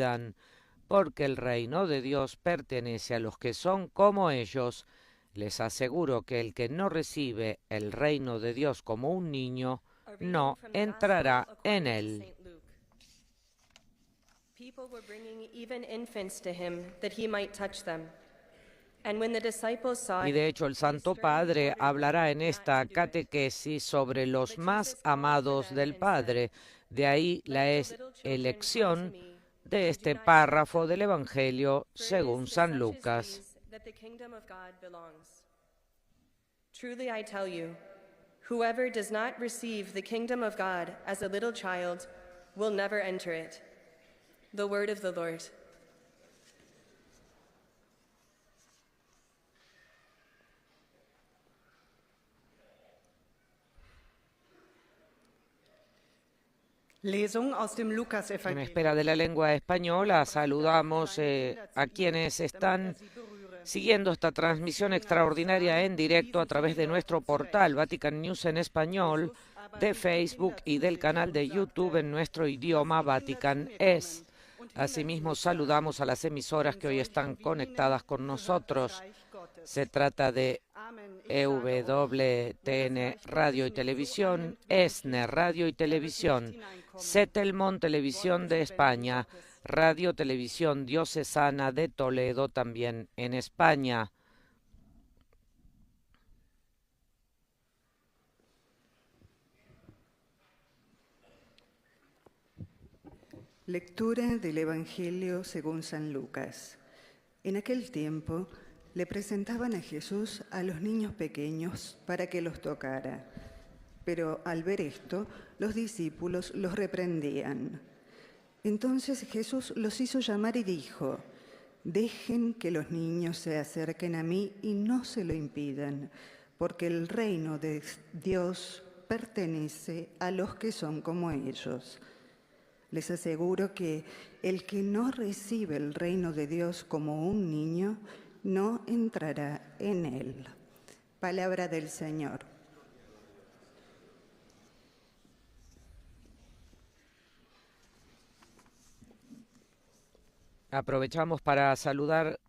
impidan, porque el reino de Dios pertenece a los que son como ellos. Les aseguro que el que no recibe el reino de Dios como un niño, no entrará en él. People were bringing even infants to him that he might touch them. And when the disciples saw Y it, de hecho el Santo Padre hablará en esta catequesis sobre los más amados del Padre. De ahí la elección de este párrafo del Evangelio según San Lucas. Truly I tell you, whoever does not receive the kingdom of God as a little child will never enter it. The word of the Lord. Lesung aus dem En Lukas-Evangelium. espera de la lengua española, saludamos a quienes están siguiendo esta transmisión extraordinaria en directo a través de nuestro portal Vatican News en español, de Facebook y del canal de YouTube en nuestro idioma Vatican Es. Asimismo, saludamos a las emisoras que hoy están conectadas con nosotros. Se trata de EWTN Radio y Televisión, ESNE Radio y Televisión, Setelmont Televisión de España, Radio Televisión Diocesana de Toledo también en España. Lectura del Evangelio según San Lucas. En aquel tiempo le presentaban a Jesús a los niños pequeños para que los tocara. Pero al ver esto, los discípulos los reprendían. Entonces Jesús los hizo llamar y dijo: «Dejen que los niños se acerquen a mí y no se lo impidan, porque el reino de Dios pertenece a los que son como ellos». Les aseguro que el que no recibe el reino de Dios como un niño, no entrará en él. Palabra del Señor. Aprovechamos para saludar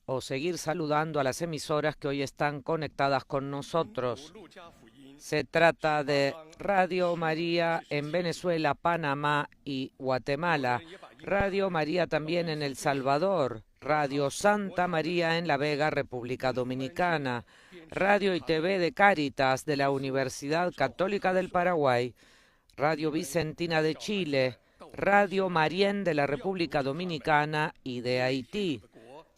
o seguir saludando a las emisoras que hoy están conectadas con nosotros. Se trata de Radio María en Venezuela, Panamá y Guatemala, Radio María también en El Salvador, Radio Santa María en La Vega, República Dominicana, Radio y TV de Cáritas de la Universidad Católica del Paraguay, Radio Vicentina de Chile, Radio Marién de la República Dominicana y de Haití,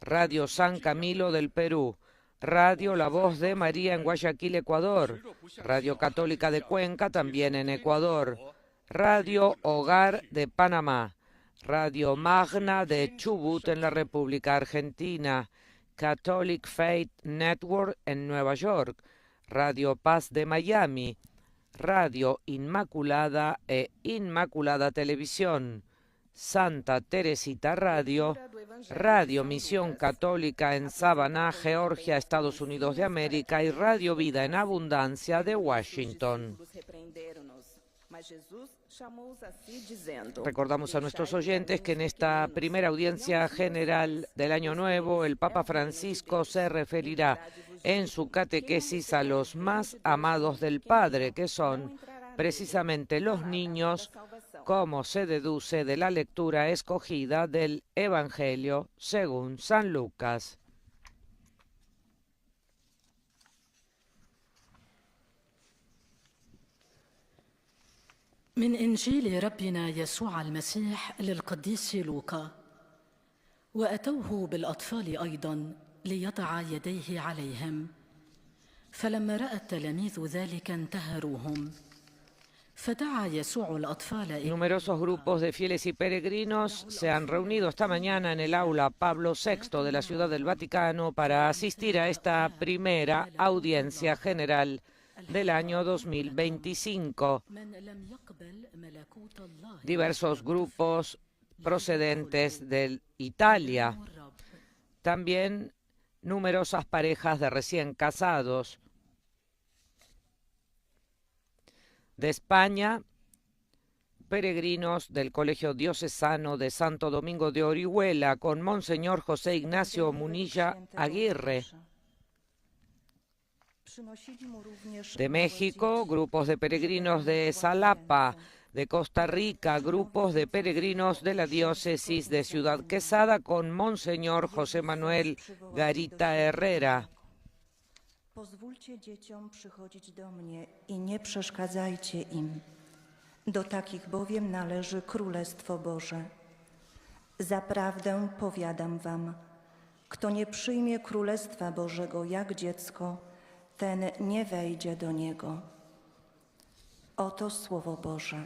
Radio San Camilo del Perú, Radio La Voz de María en Guayaquil, Ecuador, Radio Católica de Cuenca también en Ecuador, Radio Hogar de Panamá, Radio Magna de Chubut en la República Argentina, Catholic Faith Network en Nueva York, Radio Paz de Miami, Radio Inmaculada e Inmaculada Televisión, Santa Teresita Radio, Radio Misión Católica en Savannah, Georgia, Estados Unidos de América y Radio Vida en Abundancia de Washington. Recordamos a nuestros oyentes que en esta primera audiencia general del Año Nuevo, el Papa Francisco se referirá en su catequesis a los más amados del Padre, que son precisamente los niños, como se deduce de la lectura escogida del Evangelio según San Lucas. من إنجيل ربنا يسوع المسيح للقديس لوقا. وأتوه بالأطفال أيضا ليضع يديه عليهم، فلما رأى التلاميذ ذلك انتهروهم. فدعا يسوع الأطفال إلى Numerosos grupos de fieles y peregrinos se han reunido esta mañana en el aula Pablo VI de la Ciudad del Vaticano para asistir a esta primera audiencia general del año 2025. Diversos grupos procedentes de Italia, también numerosas parejas de recién casados. De España peregrinos del Colegio Diocesano de Santo Domingo de Orihuela con Monseñor José Ignacio Munilla Aguirre. De México, grupos de peregrinos de Xalapa. De Costa Rica, grupos de peregrinos de la diócesis de Ciudad Quesada con Monseñor José Manuel Garita Herrera. Pozwólcie dzieciom przychodzić do mnie i nie przeszkadzajcie im. Do takich bowiem należy Królestwo Boże. Zaprawdę powiadam wam, kto nie przyjmie Królestwa Bożego jak dziecko, ten nie wejdzie do niego. Oto Słowo Boże.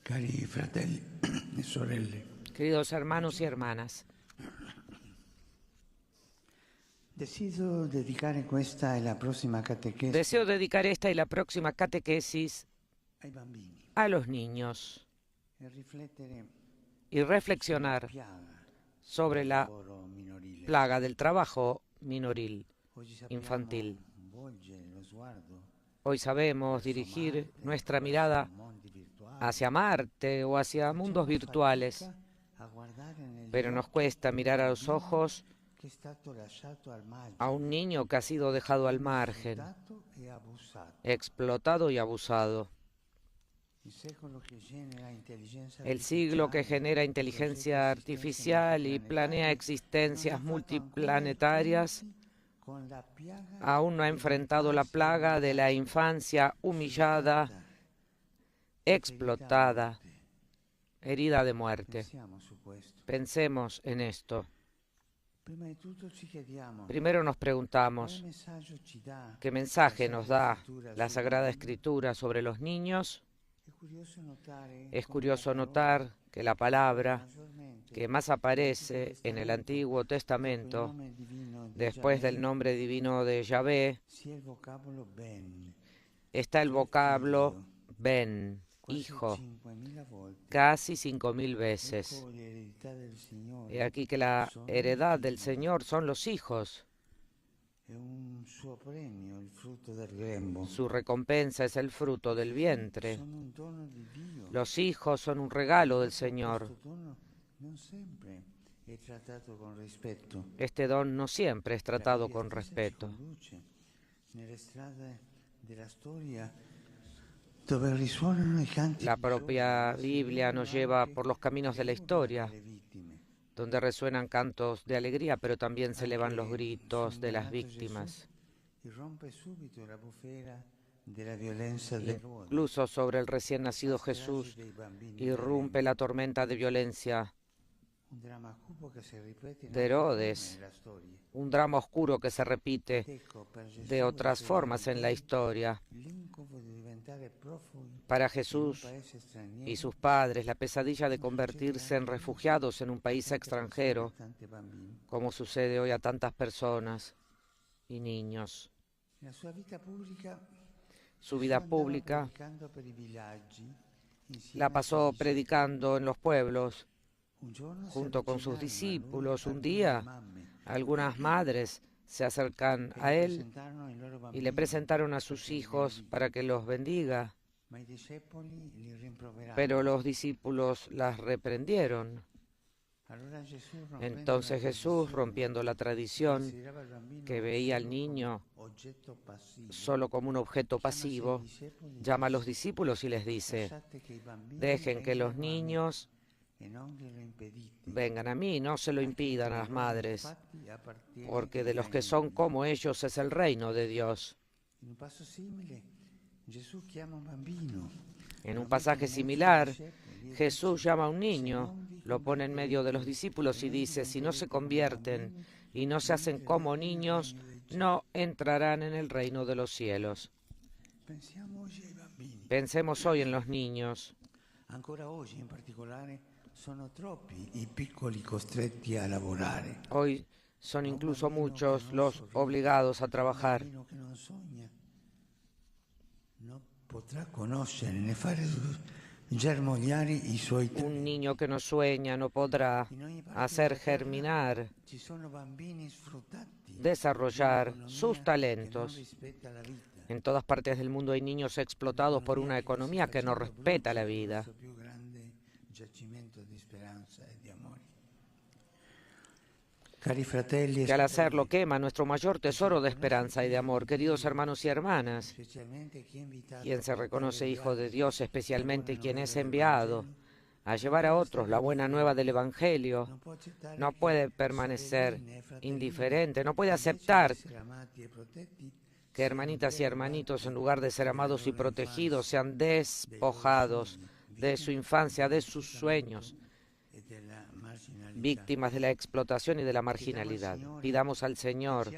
Cari fratelli e sorelle, Queridos hermanos y hermanas, deseo dedicar esta y la próxima catequesis deseo dedicar esta y la próxima catequesis ai bambini a los niños e riflettere y reflexionar piaga sobre la lavoro minorile. plaga del trabajo minoril Oggi sappiamo infantil. volgere lo sguardo Hoy sabemos dirigir nuestra mirada ai mondi virtuali, hacia Marte o hacia mundos virtuales, a guardare negli pero nos occhi cuesta mirar a los ojos che è stato lasciato al margine, a un niño que ha sido dejado al margen, sfruttato e abusato. explotado y abusado. Il secolo che genera intelligenza El siglo que artificiale, genera inteligencia artificial y planea existencias multiplanetarias con la piaga aún no ha enfrentado la plaga de la infancia humillada, explotada, herida de muerte. Pensiamo su questo. Pensemos en esto. Prima di tutto ci chiediamo Primero nos quale preguntamos, messaggio ci dà ¿qué mensaje la nos Sacra da Scrittura la sui Sagrada bambini? Escritura sobre los niños? Es Es curioso notar que la palabra que más aparece en el Antiguo Testamento, después del nombre divino de Yahvé, está el vocablo Ben, hijo, casi 5.000 veces. He aquí que la heredad del Señor son los hijos. Su recompensa es el fruto del vientre. Los hijos son un regalo del Señor. Este don no siempre es tratado con respeto. La propia Biblia nos lleva por los caminos de la historia, donde resuenan cantos de alegría, pero también se elevan los gritos de las víctimas. Incluso sobre el recién nacido Jesús irrumpe la tormenta de violencia de Herodes, un drama oscuro que se repite de otras formas en la historia. Para Jesús y sus padres, la pesadilla de convertirse en refugiados en un país extranjero, como sucede hoy a tantas personas y niños. Su vida pública la pasó predicando en los pueblos, junto con sus discípulos. Un día, algunas madres se acercan a él y le presentaron a sus hijos para que los bendiga, pero los discípulos las reprendieron. Entonces Jesús, rompiendo la tradición que veía al niño solo como un objeto pasivo, llama a los discípulos y les dice: dejen que los niños vengan a mí, no se lo impidan a las madres, porque de los que son como ellos es el reino de Dios. En un pasaje similar, Jesús llama a un niño, lo pone en medio de los discípulos y dice: si no se convierten y no se hacen como niños, no entrarán en el reino de los cielos. Pensemos hoy en los niños. Sono troppi i piccoli costretti a lavorare. Hoy son incluso muchos los obligados a trabajar. Un bambino che non sogna non potrà conoscere né fare germogliare i suoi talenti. Un niño que no sueña no podrá hacer germinar, Ci sono bambini sfruttati, desarrollar un'economia sus che non talentos. rispetta la vita. En todas partes del mundo hay niños explotados por una economía que no respeta la vida. Il più grande giacimento di speranza e di amore. Cari fratelli e Que al hacerlo sorelle, quema nuestro mayor tesoro de esperanza y de amor. Queridos hermanos y hermanas, specialmente chi è invitato quien se a reconoce portare hijo de gli Dios, altri especialmente la quien buona es nuova del enviado Vangelo, a llevar a otros la buena nueva del Evangelio, non può accettare no che puede permanecer sorelline e fratellini, indiferente, no puede invece di aceptar essere amati e protetti, que hermanitas y hermanitos, en lugar de ser amados y protegidos, sean despojados de su infancia, de sus sueños, e della marginalità. víctimas de la explotación y de la marginalidad. Pidamos al Señor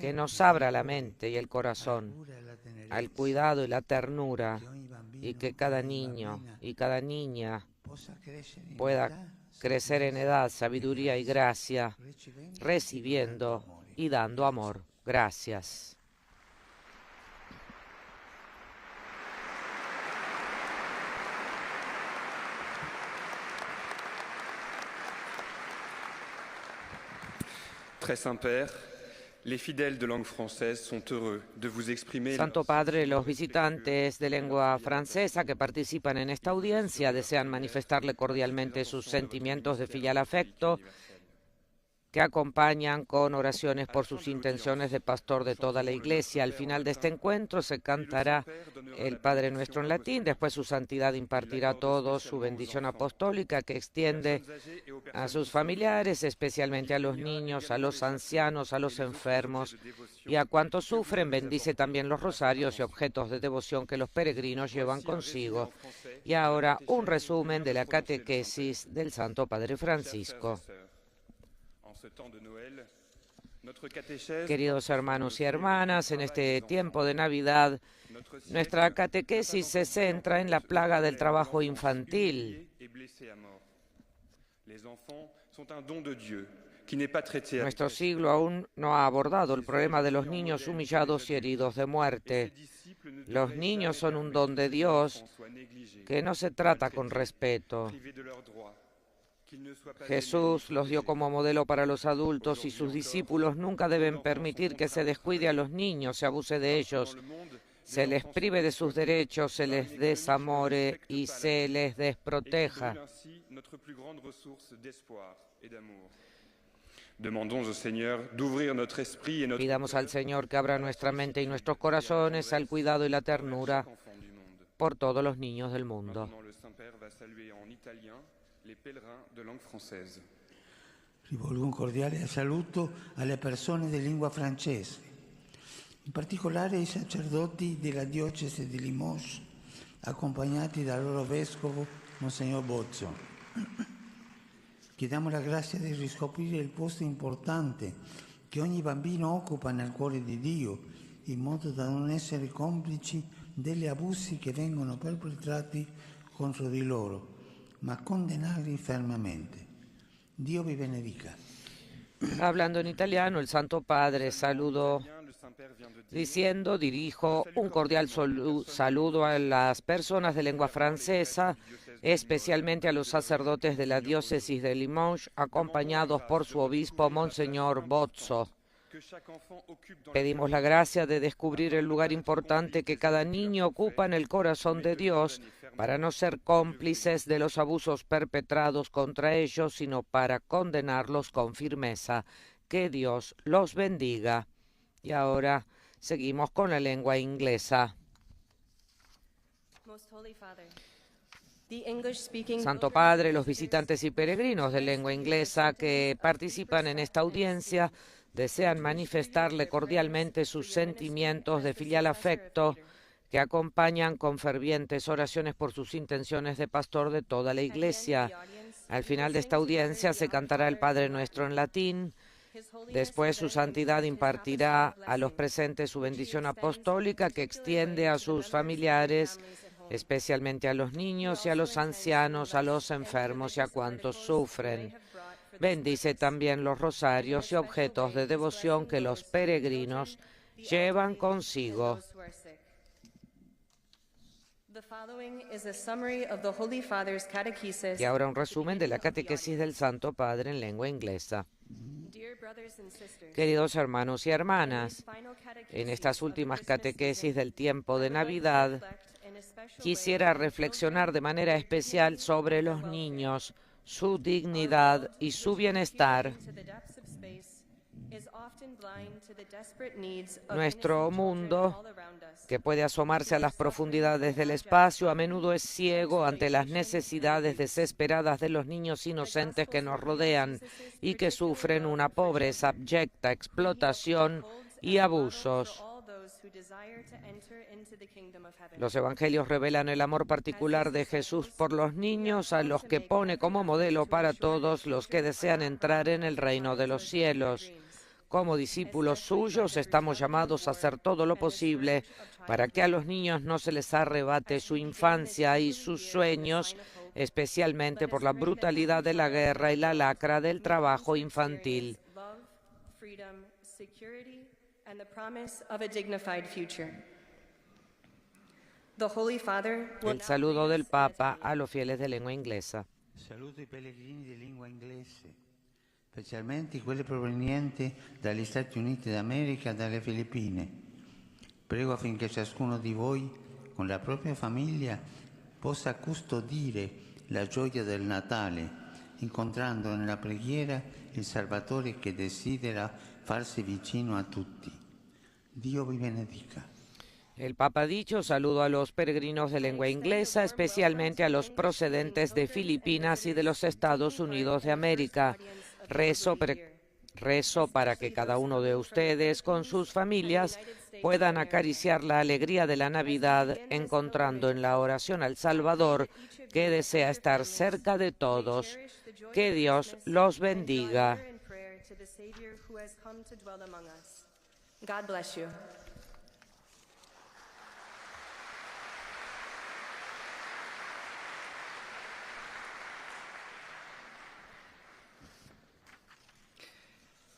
que nos abra la mente y el corazón Cura e la tenerezza, al cuidado y la ternura, che ogni bambino y que cada e niño bambina y cada niña possa crescere in pueda età, crecer en edad, sabiduría y gracia, ricevendo recibiendo y dando amor. Gracias. Très Saint-Père, les fidèles de langue française sont heureux de vous exprimer Santo Padre, los visitantes de lengua francesa que participan en esta audiencia desean manifestarle cordialmente sus sentimientos de filial afecto que acompañan con oraciones por sus intenciones de pastor de toda la Iglesia. Al final de este encuentro se cantará el Padre Nuestro en latín, después su santidad impartirá a todos su bendición apostólica que extiende a sus familiares, especialmente a los niños, a los ancianos, a los enfermos y a cuantos sufren. Bendice también los rosarios y objetos de devoción que los peregrinos llevan consigo. Y ahora un resumen de la catequesis del Santo Padre Francisco. Queridos hermanos y hermanas, en este tiempo de Navidad, nuestra catequesis se centra en la plaga del trabajo infantil. Nuestro siglo aún no ha abordado el problema de los niños humillados y heridos de muerte. Los niños son un don de Dios que no se trata con respeto. Jesús los dio como modelo para los adultos y sus discípulos nunca deben permitir que se descuide a los niños, se abuse de ellos, se les prive de sus derechos, se les desamore y se les desproteja. Pidamos al Señor que abra nuestra mente y nuestros corazones al cuidado y la ternura por todos los niños del mundo. Les pèlerins de langue française. Rivolgo un cordiale saluto alle persone di lingua francese, in particolare ai sacerdoti della diocesi di Limoges, accompagnati dal loro vescovo Monsignor Bozzo. Chiediamo la grazia di riscoprire il posto importante che ogni bambino occupa nel cuore di Dio, in modo da non essere complici degli abusi che vengono perpetrati contro di loro, ma condenarli fermamente. Dio vi benedica. Hablando en italiano, el Santo Padre saludó diciendo: dirijo un cordial saludo a las personas de lengua francesa, especialmente a los sacerdotes de la diócesis de Limoges, acompañados por su obispo Monseñor Bozzo. Pedimos la gracia de descubrir el lugar importante que cada niño ocupa en el corazón de Dios para no ser cómplices de los abusos perpetrados contra ellos, sino para condenarlos con firmeza. Que Dios los bendiga. Y ahora seguimos con la lengua inglesa. Santo Padre, los visitantes y peregrinos de lengua inglesa que participan en esta audiencia desean manifestarle cordialmente sus sentimientos de filial afecto que acompañan con fervientes oraciones por sus intenciones de pastor de toda la Iglesia. Al final de esta audiencia se cantará el Padre Nuestro en latín. Después su santidad impartirá a los presentes su bendición apostólica que extiende a sus familiares, especialmente a los niños y a los ancianos, a los enfermos y a cuantos sufren. Bendice también los rosarios y objetos de devoción que los peregrinos llevan consigo. Y ahora un resumen de la catequesis del Santo Padre en lengua inglesa. Queridos hermanos y hermanas, en estas últimas catequesis del tiempo de Navidad, quisiera reflexionar de manera especial sobre los niños, su dignidad y su bienestar. Nuestro mundo, que puede asomarse a las profundidades del espacio, a menudo es ciego ante las necesidades desesperadas de los niños inocentes que nos rodean y que sufren una pobreza abyecta, explotación y abusos. Los evangelios revelan el amor particular de Jesús por los niños, a los que pone como modelo para todos los que desean entrar en el reino de los cielos. Como discípulos suyos estamos llamados a hacer todo lo posible para que a los niños no se les arrebate su infancia y sus sueños, especialmente por la brutalidad de la guerra y la lacra del trabajo infantil. El saludo del Papa a los fieles de lengua inglesa. Saluto i pellegrini di lingua inglese, specialmente quelli provenienti dagli Stati Uniti d'America e dalle Filippine. Prego affinché ciascuno di voi, con la propria famiglia, possa custodire la gioia del Natale, incontrando nella preghiera il Salvatore che desidera farsi vicino a tutti. Dio vi benedica. El Papa ha dicho: saludo a los peregrinos de lengua inglesa, especialmente a los procedentes de Filipinas y de los Estados Unidos de América. Rezo para que cada uno de ustedes, con sus familias, puedan acariciar la alegría de la Navidad, encontrando en la oración al Salvador, que desea estar cerca de todos. Que Dios los bendiga. God bless you.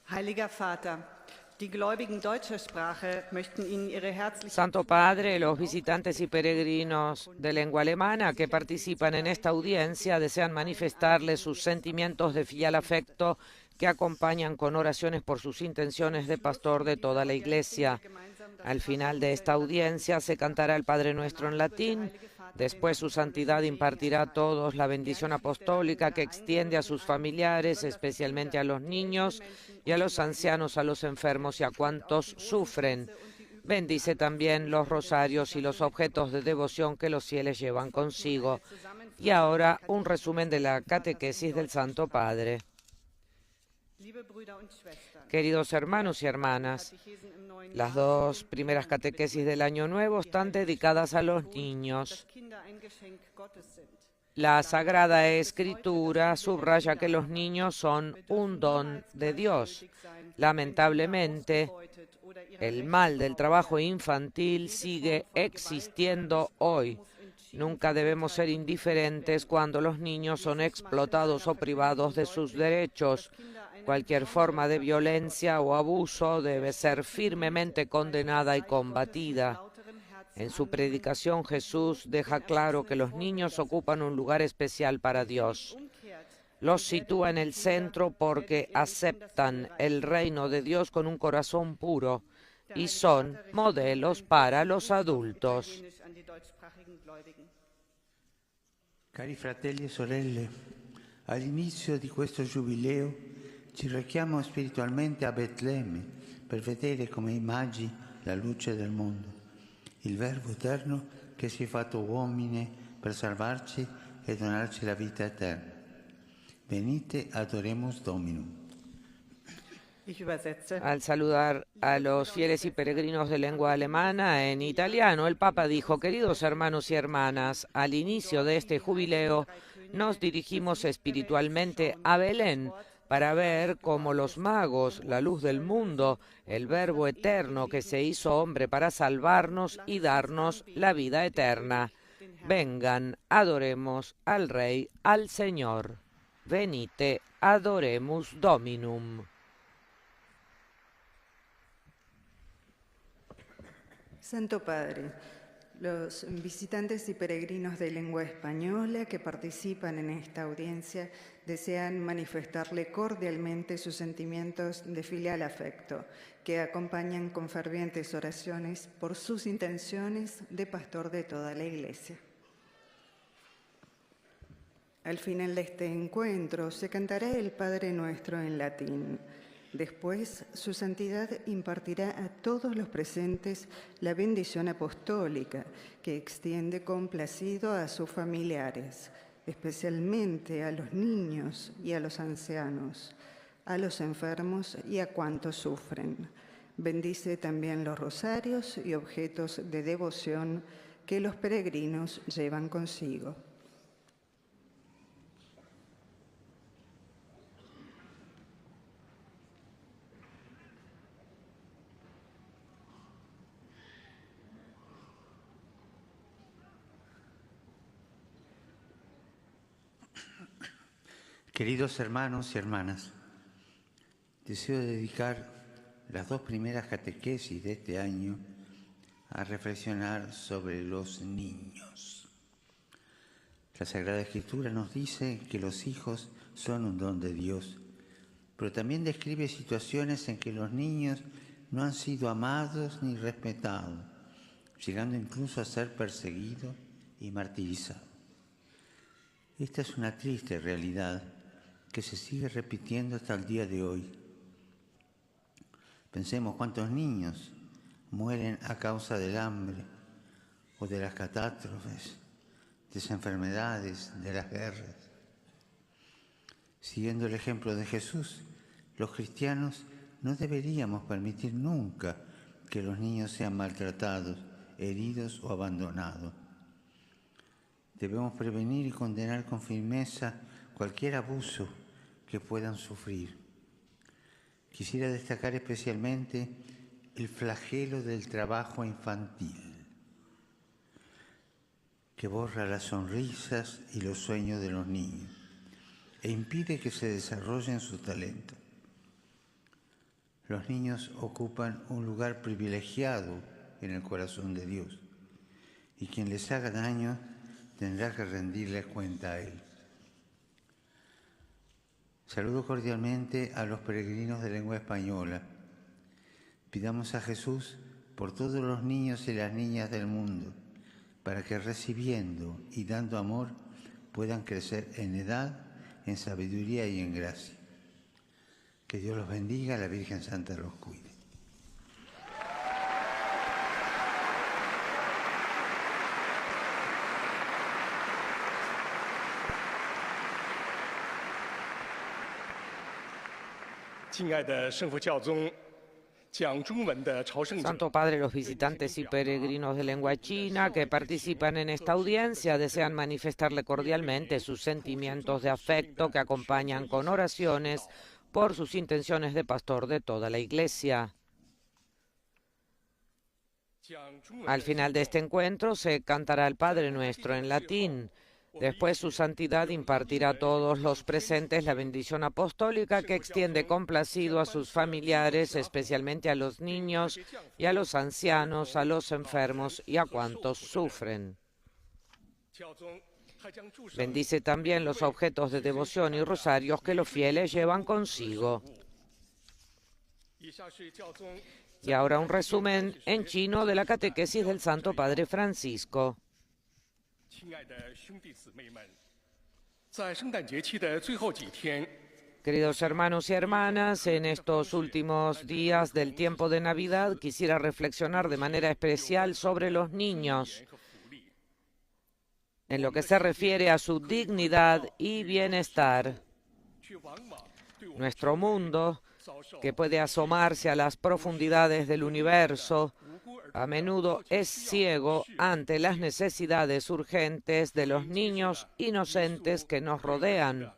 Heiliger Vater, die Gläubigen deutscher Sprache möchten Ihnen ihre herzliche... Santo Padre, los visitantes y peregrinos de lengua alemana que participan en esta audiencia desean manifestarles sus sentimientos de fiel afecto que acompañan con oraciones por sus intenciones de pastor de toda la Iglesia. Al final de esta audiencia se cantará el Padre Nuestro en latín. Después su santidad impartirá a todos la bendición apostólica que extiende a sus familiares, especialmente a los niños y a los ancianos, a los enfermos y a cuantos sufren. Bendice también los rosarios y los objetos de devoción que los fieles llevan consigo. Y ahora un resumen de la catequesis del Santo Padre. Queridos hermanos y hermanas, las dos primeras catequesis del Año Nuevo están dedicadas a los niños. La Sagrada Escritura subraya que los niños son un don de Dios. Lamentablemente, el mal del trabajo infantil sigue existiendo hoy. Nunca debemos ser indiferentes cuando los niños son explotados o privados de sus derechos. Cualquier forma de violencia o abuso debe ser firmemente condenada y combatida. En su predicación, Jesús deja claro que los niños ocupan un lugar especial para Dios. Los sitúa en el centro porque aceptan el reino de Dios con un corazón puro y son modelos para los adultos. Cari fratelli e sorelle, all'inizio di questo giubileo ci rechiamo spiritualmente a Betlemme per vedere come i magi la luce del mondo, il Verbo eterno che si è fatto uomine per salvarci e donarci la vita eterna. Venite, adoremus Dominum. Al saludar a los fieles y peregrinos de lengua alemana en italiano, el Papa dijo: queridos hermanos y hermanas, al inicio de este jubileo nos dirigimos espiritualmente a Belén para ver cómo los magos, la luz del mundo, el Verbo eterno que se hizo hombre para salvarnos y darnos la vida eterna. Vengan, adoremos al Rey, al Señor. Venite, adoremus Dominum. Santo Padre, los visitantes y peregrinos de lengua española que participan en esta audiencia desean manifestarle cordialmente sus sentimientos de filial afecto, que acompañan con fervientes oraciones por sus intenciones de pastor de toda la Iglesia. Al final de este encuentro se cantará el Padre Nuestro en latín. Después, su santidad impartirá a todos los presentes la bendición apostólica que extiende complacido a sus familiares, especialmente a los niños y a los ancianos, a los enfermos y a cuantos sufren. Bendice también los rosarios y objetos de devoción que los peregrinos llevan consigo. Queridos hermanos y hermanas, deseo dedicar las 2 primeras catequesis de este año a reflexionar sobre los niños. La Sagrada Escritura nos dice que los hijos son un don de Dios, pero también describe situaciones en que los niños no han sido amados ni respetados, llegando incluso a ser perseguidos y martirizados. Esta es una triste realidad que se sigue repitiendo hasta el día de hoy. Pensemos cuántos niños mueren a causa del hambre o de las catástrofes, de las enfermedades, de las guerras. Siguiendo el ejemplo de Jesús, los cristianos no deberíamos permitir nunca que los niños sean maltratados, heridos o abandonados. Debemos prevenir y condenar con firmeza cualquier abuso que puedan sufrir. Quisiera destacar especialmente el flagelo del trabajo infantil, que borra las sonrisas y los sueños de los niños e impide que se desarrollen sus talentos. Los niños ocupan un lugar privilegiado en el corazón de Dios, y quien les haga daño tendrá que rendirles cuenta a Él. Saludo cordialmente a los peregrinos de lengua española. Pidamos a Jesús por todos los niños y las niñas del mundo, para que recibiendo y dando amor puedan crecer en edad, en sabiduría y en gracia. Que Dios los bendiga, la Virgen Santa los cuide. Santo Padre, los visitantes y peregrinos de lengua china que participan en esta audiencia desean manifestarle cordialmente sus sentimientos de afecto que acompañan con oraciones por sus intenciones de pastor de toda la Iglesia. Al final de este encuentro se cantará el Padre Nuestro en latín. Después su santidad impartirá a todos los presentes la bendición apostólica que extiende complacido a sus familiares, especialmente a los niños y a los ancianos, a los enfermos y a cuantos sufren. Bendice también los objetos de devoción y rosarios que los fieles llevan consigo. Y ahora un resumen en chino de la catequesis del Santo Padre Francisco. Queridos hermanos y hermanas, en estos últimos días del tiempo de Navidad quisiera reflexionar de manera especial sobre los niños, en lo que se refiere a su dignidad y bienestar. Nuestro mundo, que puede asomarse a las profundidades del universo, a menudo es ciego ante las necesidades urgentes de los niños inocentes que nos rodean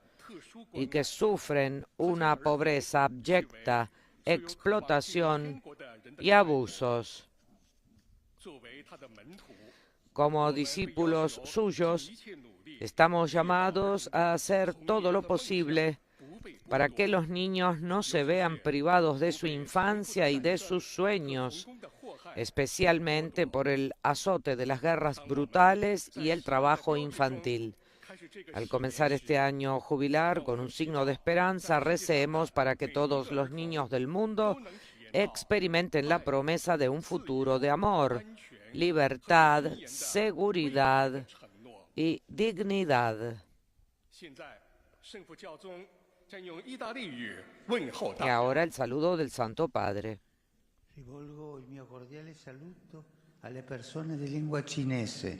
y que sufren una pobreza abyecta, explotación y abusos. Como discípulos suyos, estamos llamados a hacer todo lo posible para que los niños no se vean privados de su infancia y de sus sueños, especialmente por el azote de las guerras brutales y el trabajo infantil. Al comenzar este año jubilar con un signo de esperanza, recemos para que todos los niños del mundo experimenten la promesa de un futuro de amor, libertad, seguridad y dignidad. Y ahora el saludo del Santo Padre. Rivolgo il mio cordiale saluto alle persone di lingua cinese.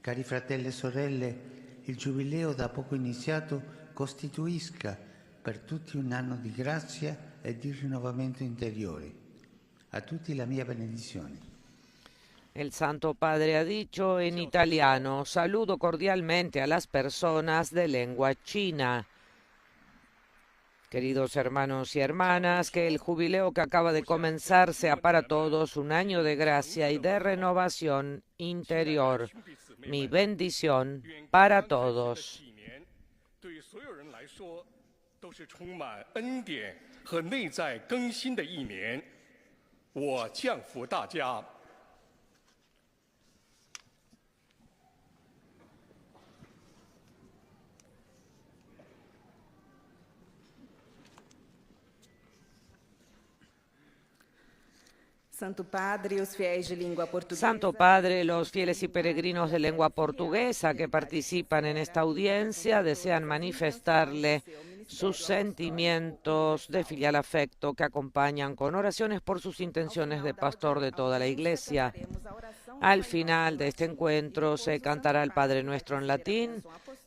Cari fratelli e sorelle, il giubileo da poco iniziato costituisca per tutti un anno di grazia e di rinnovamento interiore. A tutti la mia benedizione. El Santo Padre ha dicho en italiano: saludo cordialmente a las personas de lengua china. Queridos hermanos y hermanas, que el jubileo que acaba de comenzar sea para todos un año de gracia y de renovación interior. Mi bendición para todos. Santo Padre, os fiéis de língua portuguesa. Santo Padre, los fieles y peregrinos de lengua portuguesa que participan en esta audiencia desean manifestarle sus sentimientos de filial afecto que acompañan con oraciones por sus intenciones de pastor de toda la Iglesia. Al final de este encuentro se cantará el Padre Nuestro en latín.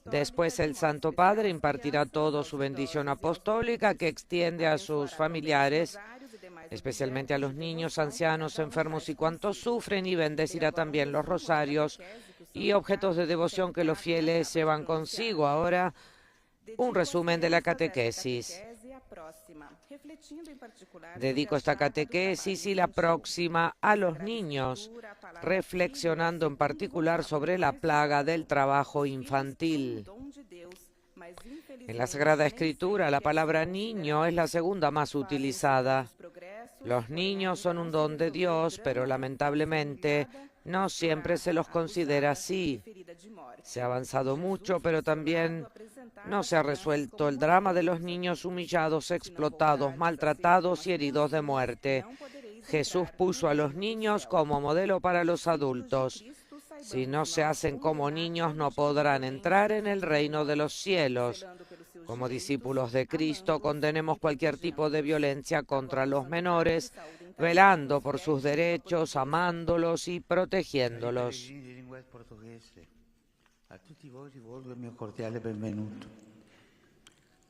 Después el Santo Padre impartirá todo su bendición apostólica que extiende a sus familiares, especialmente a los niños, ancianos, enfermos y cuantos sufren, y bendecirá también los rosarios y objetos de devoción que los fieles llevan consigo. Ahora, un resumen de la catequesis. Dedico esta catequesis y la próxima a los niños, reflexionando en particular sobre la plaga del trabajo infantil. En la Sagrada Escritura, la palabra niño es la segunda más utilizada. Los niños son un don de Dios, pero lamentablemente no siempre se los considera así. Se ha avanzado mucho, pero también no se ha resuelto el drama de los niños humillados, explotados, maltratados y heridos de muerte. Jesús puso a los niños como modelo para los adultos. Si no se hacen como niños, no podrán entrar en el reino de los cielos. Como discípulos de Cristo, condenemos cualquier tipo de violencia contra los menores, velando por sus derechos, amándolos y protegiéndolos. A tutti voi rivolgo il mio cordiale benvenuto.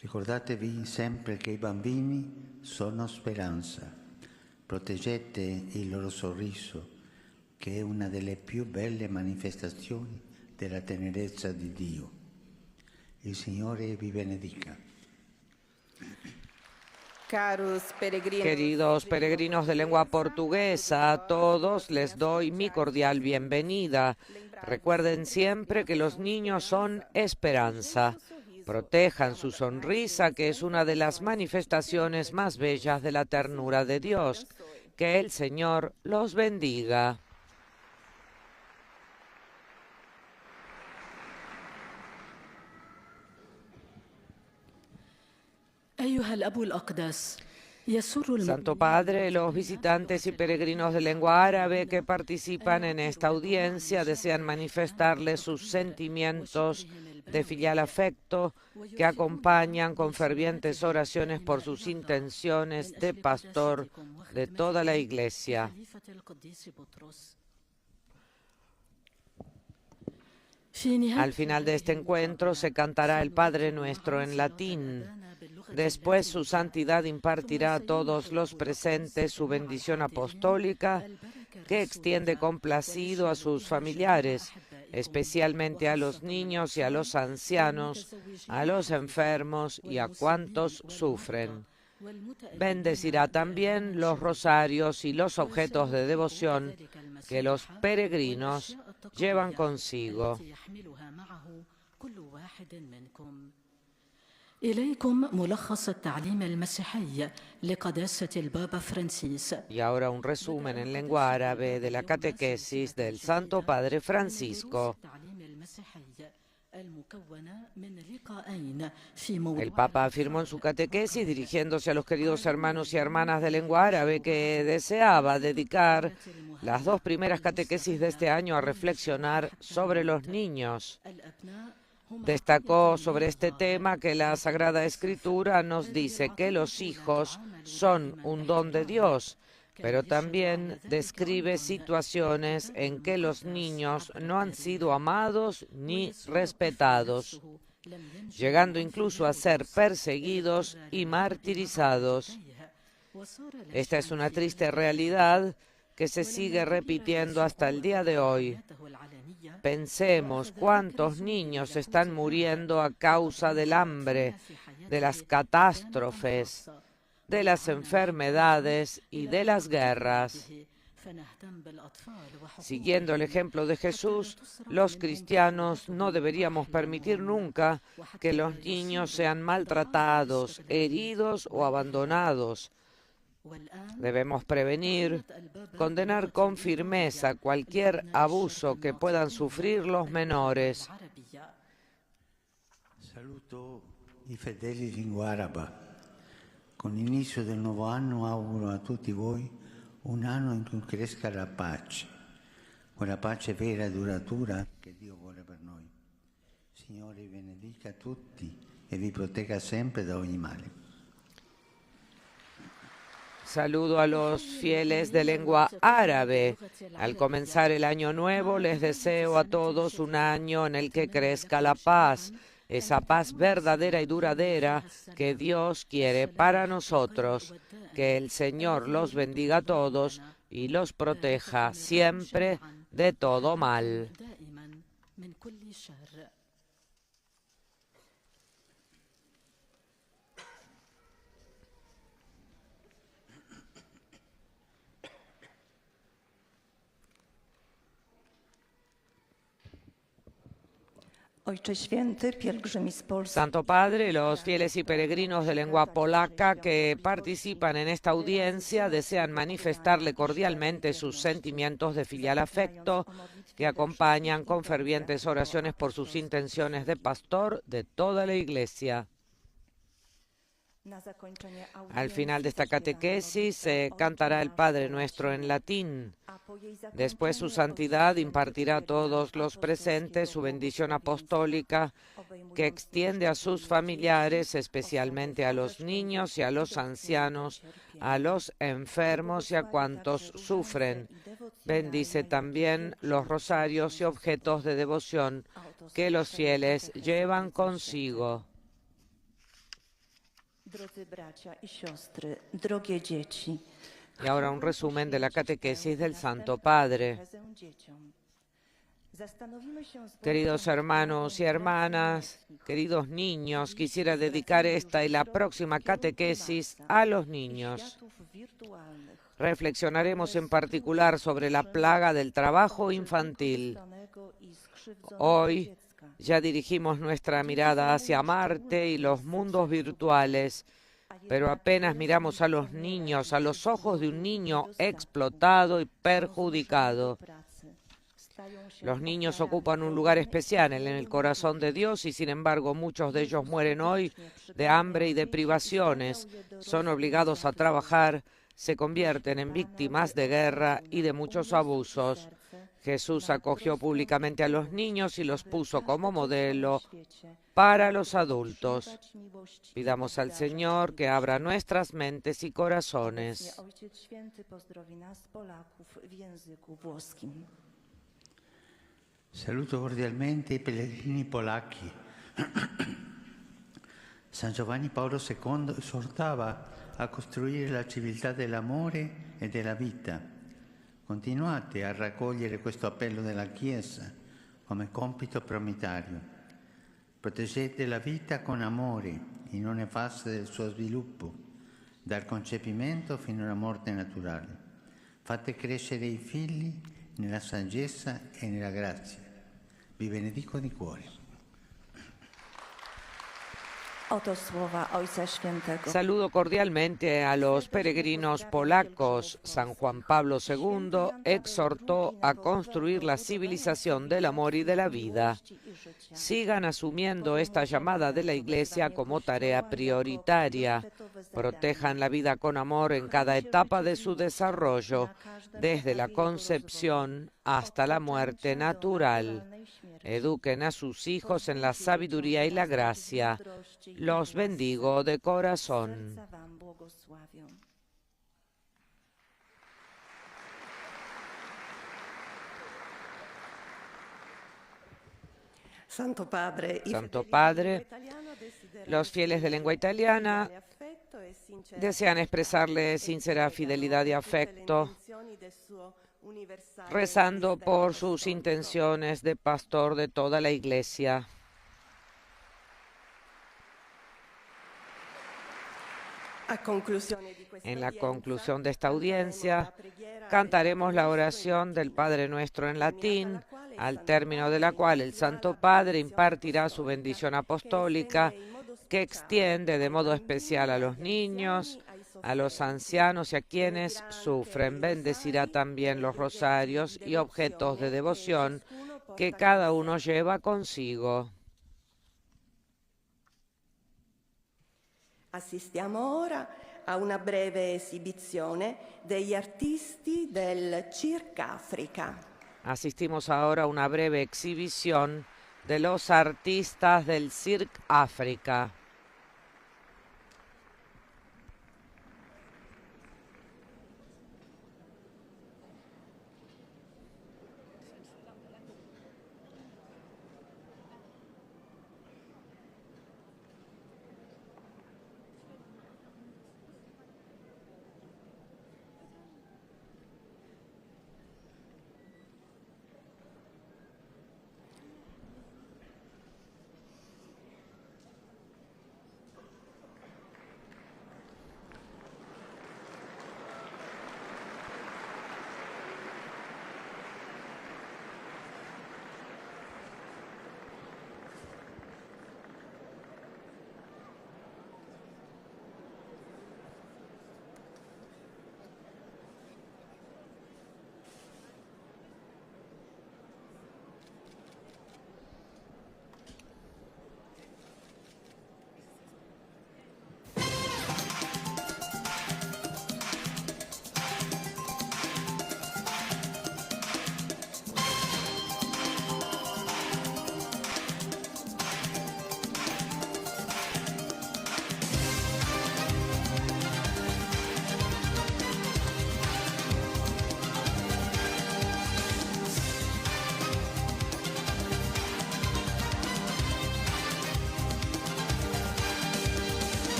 Ricordatevi sempre che i bambini sono speranza. Proteggete il loro sorriso, che è una delle più belle manifestazioni della tenerezza di Dio. Il Signore vi benedica. Queridos peregrinos de lengua portuguesa, a todos les doy mi cordial bienvenida. Recuerden siempre que los niños son esperanza. Protejan su sonrisa, que es una de las manifestaciones más bellas de la ternura de Dios. Que el Señor los bendiga. Santo Padre, los visitantes y peregrinos de lengua árabe que participan en esta audiencia desean manifestarle sus sentimientos de filial afecto que acompañan con fervientes oraciones por sus intenciones de pastor de toda la Iglesia. Al final de este encuentro se cantará el Padre Nuestro en latín. Después su santidad impartirá a todos los presentes su bendición apostólica que extiende complacido a sus familiares, especialmente a los niños y a los ancianos, a los enfermos y a cuantos sufren. Bendecirá también los rosarios y los objetos de devoción que los peregrinos llevan consigo. إليكم ملخص التعليم المسيحي لقداسة البابا فرانسيس. Y ahora un resumen en lengua árabe de la catequesis del Santo Padre Francisco. El Papa afirmó en su catequesis, dirigiéndose a los queridos hermanos y hermanas de lengua árabe, que deseaba dedicar las 2 primeras catequesis de este año a reflexionar sobre los niños. Destacó sobre este tema que la Sagrada Escritura nos dice que los hijos son un don de Dios, pero también describe situaciones en que los niños no han sido amados ni respetados, llegando incluso a ser perseguidos y martirizados. Esta es una triste realidad que se sigue repitiendo hasta el día de hoy. Pensemos cuántos niños están muriendo a causa del hambre, de las catástrofes, de las enfermedades y de las guerras. Siguiendo el ejemplo de Jesús, los cristianos no deberíamos permitir nunca que los niños sean maltratados, heridos o abandonados. Debemos prevenir, condenar con firmeza cualquier abuso que puedan sufrir los menores. Saluto i fedeli di lingua araba. Con l'inizio del nuovo anno auguro a tutti voi un anno in cui cresca la pace, quella pace vera e duratura che Dio vuole per noi. Signore vi benedica tutti e vi protegga sempre da ogni male. Saludo a los fieles de lengua árabe. Al comenzar el año nuevo, les deseo a todos un año en el que crezca la paz, esa paz verdadera y duradera que Dios quiere para nosotros. Que el Señor los bendiga a todos y los proteja siempre de todo mal. Ojcze Święty, pielgrzymi z Polski. Santo Padre, los fieles y peregrinos de lengua polaca que participan en esta audiencia desean manifestarle cordialmente sus sentimientos de filial afecto que acompañan con fervientes oraciones por sus intenciones de pastor de toda la Iglesia. Al final de esta catequesis se cantará el Padre Nuestro en latín. Después su santidad impartirá a todos los presentes su bendición apostólica que extiende a sus familiares, especialmente a los niños y a los ancianos, a los enfermos y a cuantos sufren. Bendice también los rosarios y objetos de devoción que los fieles llevan consigo. Drodzy bracia i siostry, drogie dzieci. Y ahora un resumen de la catequesis del Santo Padre. Queridos hermanos y hermanas, queridos niños, quisiera dedicar esta y la próxima catequesis a los niños. Reflexionaremos en particular sobre la plaga del trabajo infantil. Hoy ya dirigimos nuestra mirada hacia Marte y los mundos virtuales, pero apenas miramos a los niños, a los ojos de un niño explotado y perjudicado. Los niños ocupan un lugar especial en el corazón de Dios y sin embargo muchos de ellos mueren hoy de hambre y de privaciones, son obligados a trabajar, se convierten en víctimas de guerra y de muchos abusos. Jesús acogió públicamente a los niños y los puso como modelo para los adultos. Pidamos al Señor que abra nuestras mentes y corazones. Saluto cordialmente i pellegrini polacchi. San Giovanni Paolo II esortava a costruire la civiltà dell'amore e della vita. Continuate a raccogliere questo appello della Chiesa come compito prometario. Proteggete la vita con amore in ogni fase del suo sviluppo, dal concepimento fino alla morte naturale. Fate crescere i figli nella saggezza e nella grazia. Vi benedico di cuore. Oto słowa Ojca Świętego. Saludo cordialmente a los peregrinos polacos. San Juan Pablo II exhortó a construir la civilización del amor y de la vida. Sigan asumiendo esta llamada de la Iglesia como tarea prioritaria. Protejan la vida con amor en cada etapa de su desarrollo, desde la concepción hasta la muerte natural. Eduquen a sus hijos en la sabiduría y la gracia. Los bendigo de corazón. Santo Padre, los fieles de lengua italiana desean expresarle sincera fidelidad y afecto, rezando por sus intenciones de pastor de toda la Iglesia. En la conclusión de esta audiencia, cantaremos la oración del Padre Nuestro en latín, al término de la cual el Santo Padre impartirá su bendición apostólica, que extiende de modo especial a los niños, a los ancianos y a quienes sufren. Bendecirá también los rosarios y objetos de devoción que cada uno lleva consigo. Assistiamo ora a una breve esibizione degli artisti del Cirque Africa. Asistimos ahora a una breve exhibición de los artistas del Cirque Africa.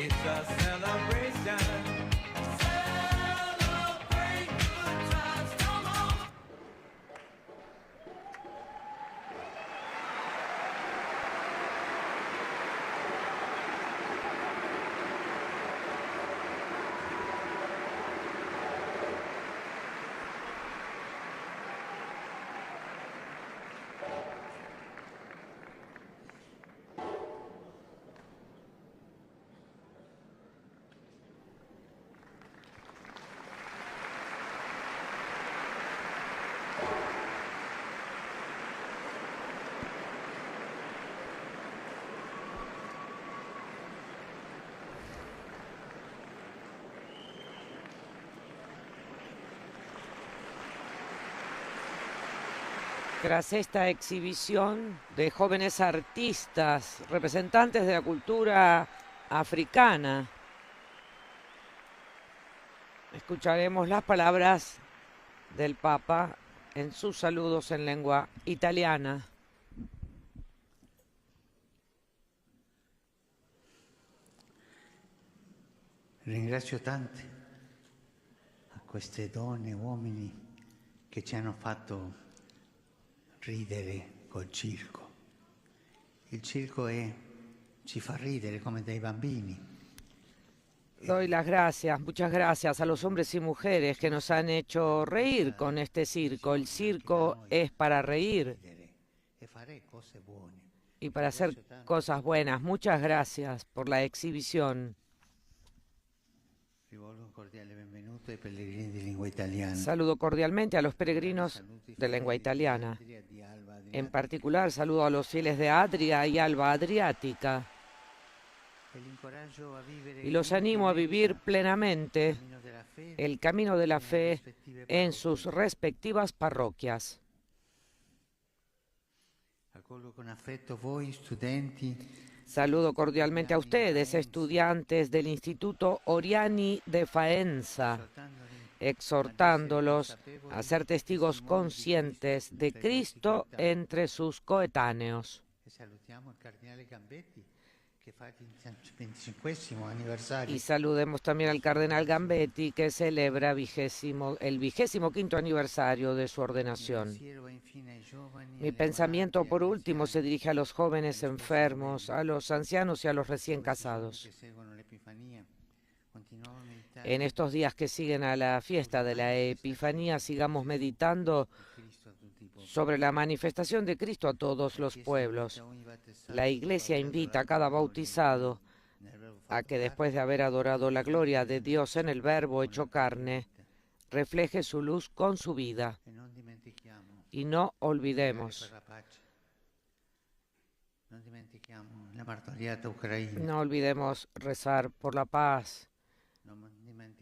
It's a celebration. Celebrate good times, come on. Tras esta exhibición de jóvenes artistas, representantes de la cultura africana, escucharemos las palabras del Papa en sus saludos en lengua italiana. Ringrazio tanto a queste donne e uomini che ci hanno fatto ridere col circo. Il circo ci fa ridere come dei bambini. Doy las gracias, muchas gracias a los hombres y mujeres que nos han hecho reír con este circo. El circo es para reír y para hacer cosas buenas. Muchas gracias por la exhibición. Saludo cordialmente a los peregrinos de lengua italiana. En particular, saludo a los fieles de Adria y Alba Adriática. Y los animo a vivir plenamente el camino de la fe en sus respectivas parroquias. Saludo cordialmente a ustedes, estudiantes del Instituto Oriani de Faenza, exhortándolos a ser testigos conscientes de Cristo entre sus coetáneos. Y saludemos también al cardenal Gambetti, que celebra el 25º aniversario de su ordenación. Mi pensamiento, por último, se dirige a los jóvenes enfermos, a los ancianos y a los recién casados. En estos días que siguen a la fiesta de la Epifanía, sigamos meditando sobre la manifestación de Cristo a todos los pueblos. La Iglesia invita a cada bautizado a que, después de haber adorado la gloria de Dios en el Verbo hecho carne, refleje su luz con su vida. Y no olvidemos rezar por la paz.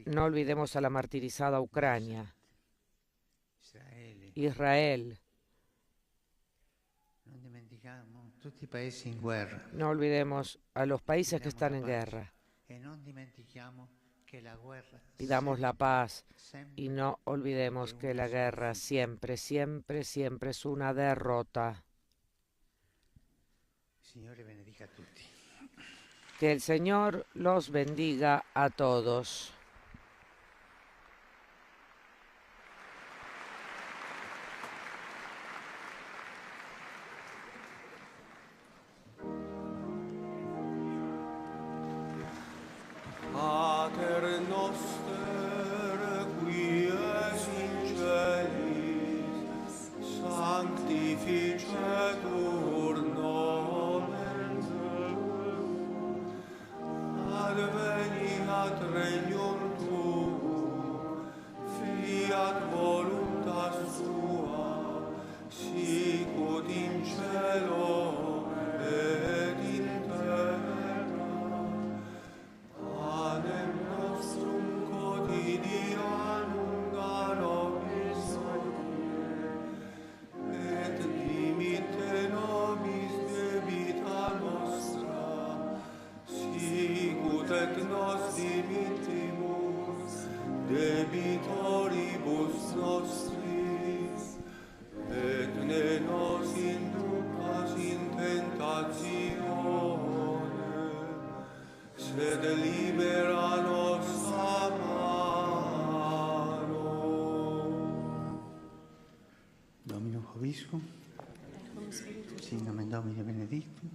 No olvidemos a la martirizada Ucrania, Israel. No olvidemos a los países que están en guerra. Pidamos la paz y no olvidemos que la guerra siempre, siempre, siempre es una derrota. Que el Señor los bendiga a todos. Pater noster, qui es in celis, sanctificetur nomen Tuum, adveniat regnum Tuum, fiat voluntas Tua, sicut in cielo et in terra. Panem nostrum quotidianum da nobis hodie, et dimitte nobis debita nostra, sicut et nos dimitti sed libera-nos a malo. Domino Vobiscum, sin nomen Domini benedictum,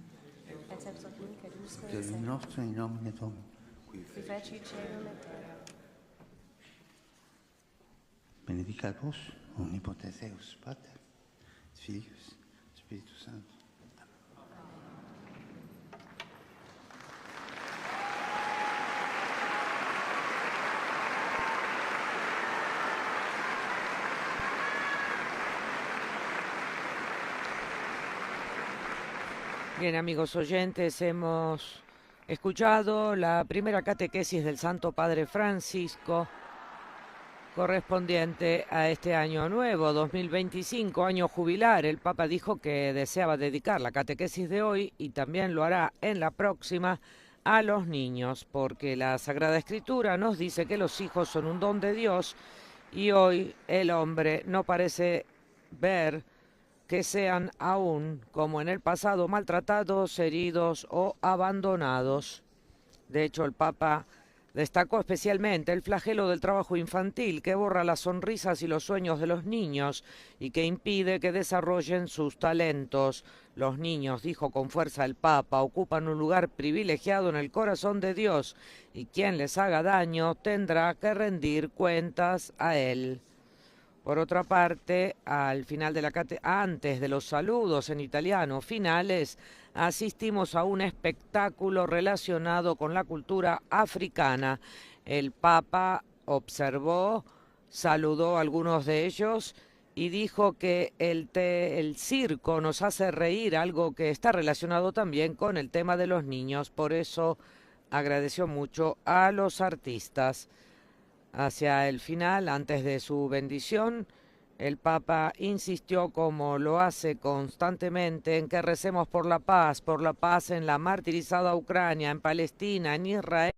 Deus nostro in nomine Domini. Benedicat vos, omnipotens Deus, Pater, Filius, Spiritus Sanctus. Bien, amigos oyentes, hemos escuchado la primera catequesis del Santo Padre Francisco, correspondiente a este año nuevo, 2025, año jubilar. El Papa dijo que deseaba dedicar la catequesis de hoy, y también lo hará en la próxima, a los niños, porque la Sagrada Escritura nos dice que los hijos son un don de Dios, y hoy el hombre no parece ver que sean aún, como en el pasado, maltratados, heridos o abandonados. De hecho, el Papa destacó especialmente el flagelo del trabajo infantil, que borra las sonrisas y los sueños de los niños y que impide que desarrollen sus talentos. Los niños, dijo con fuerza el Papa, ocupan un lugar privilegiado en el corazón de Dios, y quien les haga daño tendrá que rendir cuentas a Él. Por otra parte, al final de antes de los saludos en italiano finales, asistimos a un espectáculo relacionado con la cultura africana. El Papa observó, saludó a algunos de ellos y dijo que el circo nos hace reír, algo que está relacionado también con el tema de los niños. Por eso agradeció mucho a los artistas. Hacia el final, antes de su bendición, el Papa insistió, como lo hace constantemente, en que recemos por la paz en la martirizada Ucrania, en Palestina, en Israel.